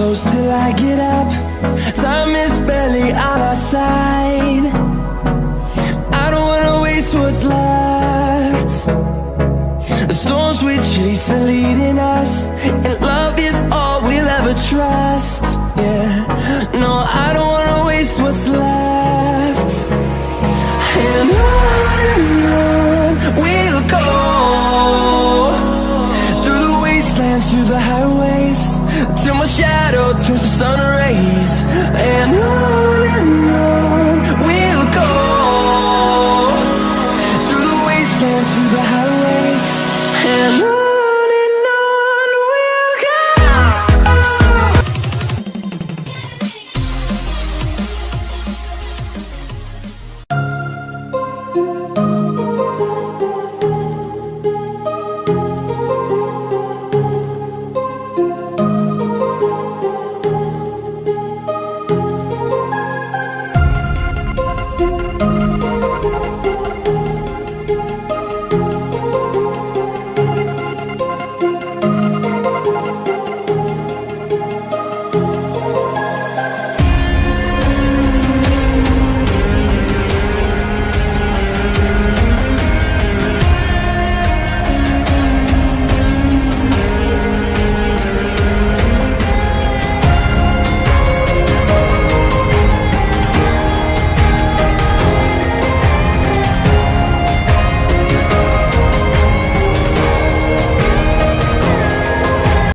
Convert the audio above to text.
close till I get up. Time is barely on our side. I don't wanna waste what's left. The storms we chase are leading us.